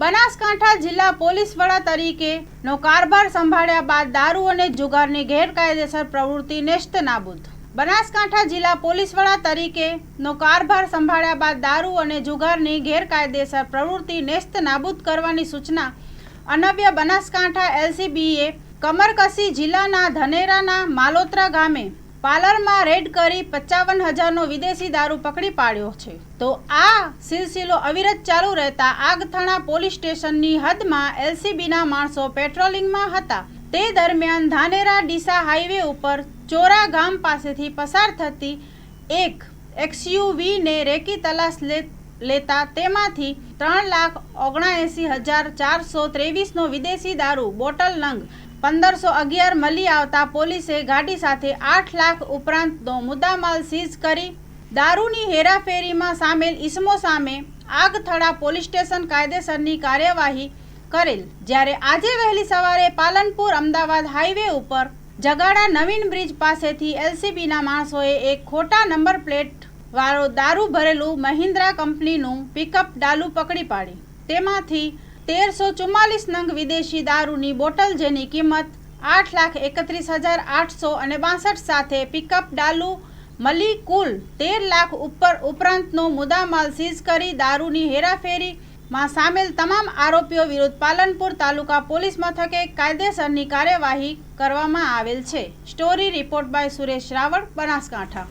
બનાસકાંઠા જિલ્લા પોલીસ વડા તરીકેનો કારભાર સંભાળ્યા બાદ દારૂ અને જુગારની ગેરકાયદેસર પ્રવૃત્તિ નેસ્તનાબૂદ। બનાસકાંઠા જિલ્લા પોલીસ વડા તરીકેનો કારભાર સંભાળ્યા બાદ દારૂ અને જુગારની ગેરકાયદેસર પ્રવૃત્તિ નેસ્તનાબૂદ કરવાની સૂચના અન્વયે બનાસકાંઠા એલસીબીએ કમર કસી જિલ્લાના ધાનેરાના માલોત્રા ગામે પાર્લરમાં રેડ કરી 55,000નો વિદેશી દારૂ પકડી પાડ્યો છે। તો આ સિલસિલો અવિરત ચાલુ રહેતા આગથાણા પોલીસ સ્ટેશનની હદમાં એલસીબીના માણસો પેટ્રોલિંગમાં હતા। તે દરમિયાન ધાનેરા ડીસા હાઈવે ઉપર ચોરા ગામ પાસેથી પસાર થતી એક એક્સયુવીને રેકી તલાશ લેતા તેમાંથી 3,79,423નો વિદેશી દારૂ બોટલ નંગ 1511 મળી આવતા પોલીસે ગાડી સાથે 8 લાખ ઉપરાંતનો મુદ્દામાલ સીઝ કરી દારૂની હેરાફેરીમાં સામેલ ઇસમો સામે આગથળા પોલીસ સ્ટેશન કાયદેસરની કાર્યવાહી કરેલ। જ્યારે આજે વહેલી સવારે પાલનપુર અમદાવાદ હાઈવે ઉપર જગાડા નવીન બ્રિજ પાસેથી એલસીબીના માણસોએ એક ખોટા નંબર પ્લેટ વાળો દારૂ ભરેલું મહિન્દ્રા કંપનીનું પિકઅપ ડાલુ પકડી પાડી તેમાંથી 1344 નંગ વિદેશી દારૂની બોટલ જેની કિંમત 8,31,862 સાથે પિકઅપ ડાલુ મળી કુલ 13 લાખ ઉપરાંતનો મુદ્દામાલ સીઝ કરી દારૂની હેરાફેરીમાં સામેલ તમામ આરોપીઓ વિરુદ્ધ પાલનપુર તાલુકા પોલીસ મથકે કાયદેસરની કાર્યવાહી કરવામાં આવેલ છે। Story report by Suresh Raval, Banaskantha.